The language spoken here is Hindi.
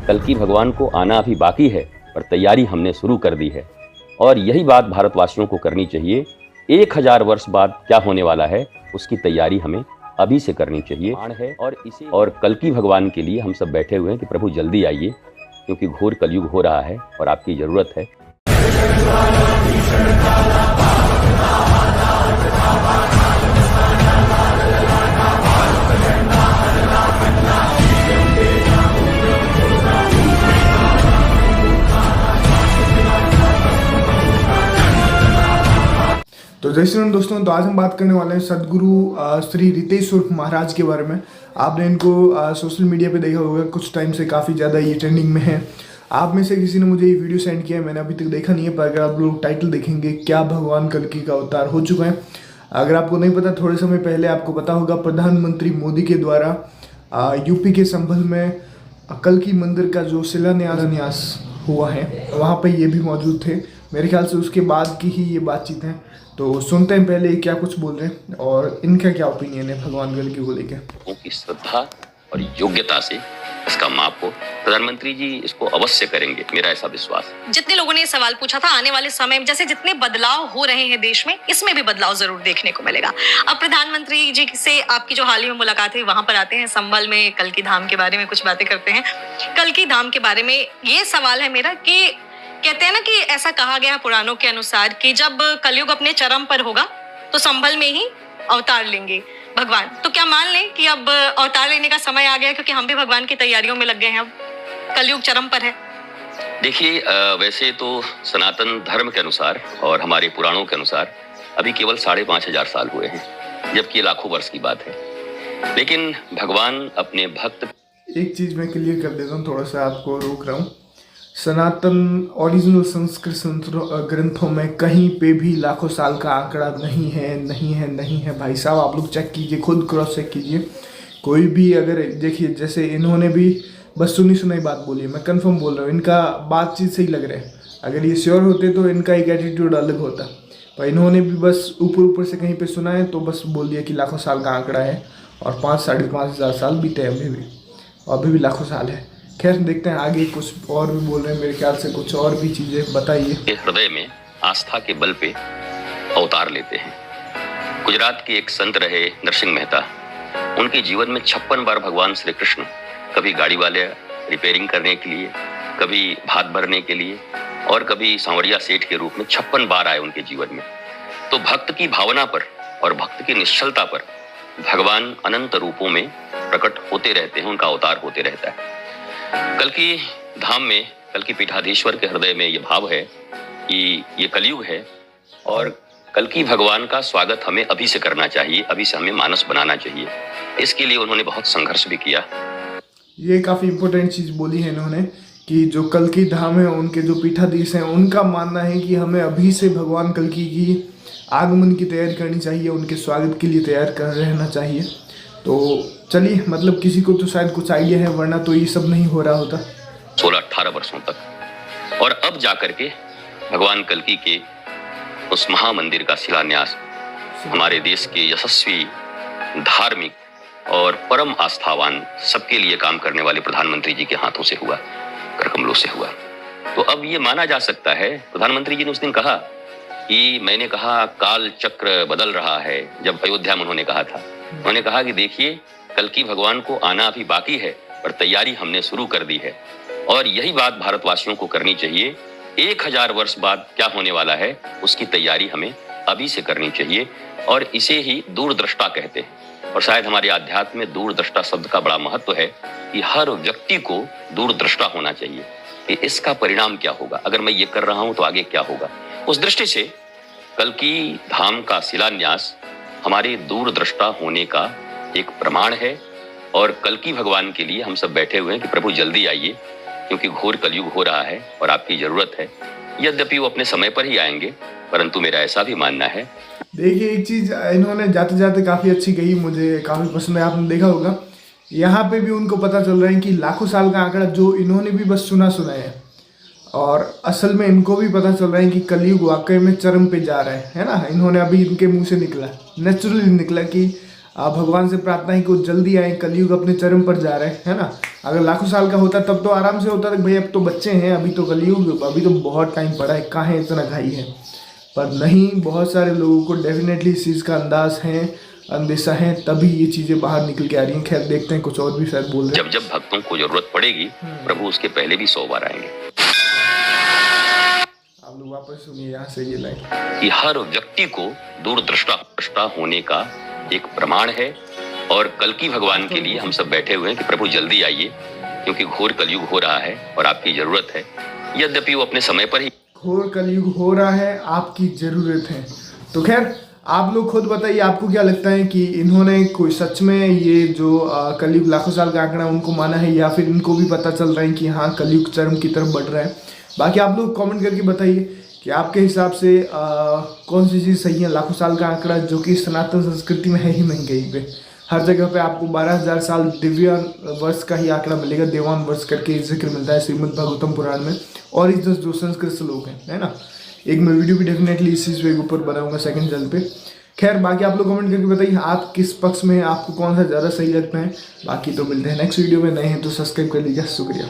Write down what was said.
कल्कि भगवान को आना अभी बाकी है, पर तैयारी हमने शुरू कर दी है। और यही बात भारतवासियों को करनी चाहिए। 1000 वर्ष बाद क्या होने वाला है उसकी तैयारी हमें अभी से करनी चाहिए। और कल्कि भगवान के लिए हम सब बैठे हुए हैं कि प्रभु जल्दी आइए, क्योंकि घोर कलयुग हो रहा है और आपकी ज़रूरत है। तो जय श्री राम दोस्तों, तो आज हम बात करने वाले हैं सदगुरु श्री रितेश उर्फ महाराज के बारे में। आपने इनको सोशल मीडिया पे देखा होगा, कुछ टाइम से काफ़ी ज़्यादा ये ट्रेंडिंग में है। आप में से किसी ने मुझे ये वीडियो सेंड किया है, मैंने अभी तक देखा नहीं है, पर अगर आप लोग टाइटल देखेंगे, क्या भगवान कल्कि का अवतार हो चुका है। अगर आपको नहीं पता, थोड़े समय पहले आपको पता होगा प्रधानमंत्री मोदी के द्वारा यूपी के संभल में कल्कि मंदिर का जो शिलान्यास हुआ है, वहाँ पर ये भी मौजूद थे। मेरे ख्याल से उसके बाद की ही ये बातचीत है। तो सुनते हैं पहले क्या कुछ बोल रहे हैं और इनका क्या ओपिनियन है भगवान कल्कि को लेकर। की श्रद्धा और योग्यता से इसका माप हो, प्रधानमंत्री जी इसको अवश्य करेंगे, मेरा ऐसा विश्वास है। जितने लोगों ने ये सवाल पूछा था, आने वाले समय में जैसे जितने बदलाव हो रहे हैं देश में, इसमें भी बदलाव जरूर देखने को मिलेगा। अब प्रधानमंत्री जी से आपकी जो हाल ही में मुलाकात है, वहां पर आते हैं, संभल में कल्कि धाम के बारे में कुछ बातें करते हैं। कल्कि धाम के बारे में ये सवाल है मेरा कि कहते हैं ना कि ऐसा कहा गया पुराणों के अनुसार कि जब कलयुग अपने चरम पर होगा तो संभल में ही अवतार लेंगे भगवान। तो क्या मान लें कि अब अवतार लेने का समय आ गया, क्योंकि हम भी भगवान की तैयारियों में लग गए हैं, अब कलयुग चरम पर है। देखिए, वैसे तो सनातन धर्म के अनुसार और हमारे पुराणों के अनुसार अभी केवल 5500 साल हुए हैं, जबकि लाखों वर्ष की बात है। लेकिन भगवान अपने भक्त, एक चीज़ मैं क्लियर कर देता हूँ, थोड़ा सा आपको रोक रहा हूँ। सनातन ओरिजिनल संस्कृत ग्रंथों में कहीं पे भी लाखों साल का आंकड़ा नहीं है भाई साहब। आप लोग चेक कीजिए, खुद क्रॉस चेक कीजिए। कोई भी अगर देखिए, जैसे इन्होंने भी बस सुनी सुनाई बात बोली है, मैं कंफर्म बोल रहा हूँ, इनका बातचीत सही लग रहा है। अगर ये श्योर होते तो इनका एक एटीट्यूड अलग होता, पर इन्होंने भी बस ऊपर से कहीं पे सुना है तो बस बोल दिया कि लाखों साल का आंकड़ा है और 5-5.5 साल बीते अभी भी लाखों साल है। खैर, देखते हैं आगे कुछ और भी बोल रहे हैं, मेरे ख्याल से कुछ और भी चीजें बताइए। हृदय में आस्था के बल पे अवतार लेते हैं। गुजरात के एक संत रहे नरसिंह मेहता, उनके जीवन में 56 बार भगवान श्री कृष्ण, कभी गाड़ी वाले रिपेयरिंग करने के लिए, कभी भात भरने के लिए और कभी सांवरिया सेठ के रूप में 56 बार आए उनके जीवन में। तो भक्त की भावना पर और भक्त की निश्चलता पर भगवान अनंत रूपों में प्रकट होते रहते हैं, उनका अवतार होते रहता है। कल्कि धाम में, कल्कि पीठाधीश्वर के हृदय में ये भाव है कि ये कलयुग है और कल्कि भगवान का स्वागत हमें अभी से करना चाहिए, अभी से हमें मानस बनाना चाहिए। इसके लिए उन्होंने बहुत संघर्ष भी किया। ये काफ़ी इंपॉर्टेंट चीज़ बोली है इन्होंने कि जो कल्कि धाम है, उनके जो पीठाधीश हैं, उनका मानना है कि हमें अभी से भगवान कल्कि की आगमन की तैयारी करनी चाहिए, उनके स्वागत के लिए तैयार कर रहना चाहिए। तो चलिए, मतलब किसी को तो शायद कुछ आइडिया है, वरना तो ये सब नहीं हो रहा होता 16-18 वर्षों तक। और अब जाकर के भगवान कल्कि के उस महामंदिर का शिलान्यास हमारे देश के यशस्वी, धार्मिक और परम आस्थावान, सबके लिए काम करने वाले प्रधानमंत्री जी के हाथों से हुआ, करकमलों से हुआ। तो अब ये माना जा सकता है, प्रधानमंत्री जी ने उस दिन कहा कि मैंने कहा काल चक्र बदल रहा है। जब अयोध्या में उन्होंने कहा था, उन्होंने कहा कि देखिए, कल्कि भगवान को आना अभी बाकी है, पर तैयारी हमने शुरू कर दी है। और यही बात भारतवासियों को करनी चाहिए। 1000 वर्ष बाद क्या होने वाला है उसकी तैयारी हमें अभी से करनी चाहिए। और इसे ही दूरदृष्टा कहते हैं। और शायद हमारे आध्यात्म में दूरदृष्टा शब्द का बड़ा महत्व है कि हर व्यक्ति को दूरदृष्टा होना चाहिए कि इसका परिणाम क्या होगा, अगर मैं ये कर रहा हूं तो आगे क्या होगा। उस दृष्टि से कल्कि धाम का शिलान्यास हमारे दूरदृष्टा होने का एक प्रमाण है। और कल्कि भगवान के लिए हम सब बैठे हुए हैं कि प्रभु जल्दी आइए, क्योंकि घोर कलयुग हो रहा है और आपकी जरूरत है। यद्यपि वो अपने समय पर ही आएंगे, परंतु मेरा ऐसा भी मानना है। देखिए, एक चीज इन्होंने जाते जाते काफी अच्छी कही, मुझे काफी पसंद है। आपने देखा होगा, यहाँ पे भी उनको पता चल रहा है कि लाखों साल का आंकड़ा जो इन्होंने भी बस सुना है, और असल में इनको भी पता चल रहा है कि कलयुग वाकई में चरम पे जा रहा है ना। इन्होंने अभी इनके मुंह से निकला, नेचुरली निकला कि भगवान से प्रार्थना है कि वो जल्दी आए, कलयुग अपने चरम पर जा रहे है ना। अगर लाखों साल का होता तब तो आराम से होता था, भाई अब तो बच्चे हैं, अभी तो कलयुग, अभी तो बहुत टाइम पड़ा है, कहाँ है इतना घाई है। पर नहीं, बहुत सारे लोगों को डेफिनेटली इस चीज़ का अंदाज है, अंदेशा है, तभी ये चीज़ें बाहर निकल के आ रही हैं। खैर देखते हैं, कुछ और भी शायद बोल रहे हैं। जब जब भक्तों को जरूरत पड़ेगी प्रभु उसके पहले भी 100 बार आएंगे। आप लोग वापस सुनिए यहाँ से ये लाइन कि हर व्यक्ति को दूरदृष्टा होने का एक प्रमाण है, और कल्कि भगवान के लिए हम सब बैठे हुए हैं कि प्रभु जल्दी आइए, क्योंकि घोर कलयुग हो रहा है और आपकी जरूरत है। यद्यपि वो अपने समय पर ही घोर कलयुग हो रहा है, आपकी जरूरत है। तो खैर आप लोग खुद बताइए, आपको क्या लगता है कि इन्होंने कोई सच में ये जो कलयुग लाखों साल का आंकड़ा उनको माना है, या फिर इनको भी पता चल रहा है कि हाँ कलयुग चरम की तरफ बढ़ रहा है। बाकी आप लोग कमेंट करके बताइए कि आपके हिसाब से कौन सी चीज़ सही है। लाखों साल का आंकड़ा जो कि सनातन संस्कृति में है ही नहीं कहीं पे, हर जगह पे आपको 12,000 साल दिव्यान वर्ष का ही आंकड़ा मिलेगा, देवान वर्ष करके जिक्र मिलता है श्रीमद् भागवतम पुराण में, और इस जो संस्कृत श्लोक है ना। एक मैं वीडियो भी डेफिनेटली इस चीज़ के ऊपर बनाऊंगा सेकंड चैनल पे। खैर बाकी आप लोग कमेंट करके बताइए आप किस पक्ष में हैं, आपको कौन सा ज़्यादा सही लगता है। बाकी तो मिलते हैं नेक्स्ट वीडियो में, नए हैं तो सब्सक्राइब कर लीजिए। शुक्रिया।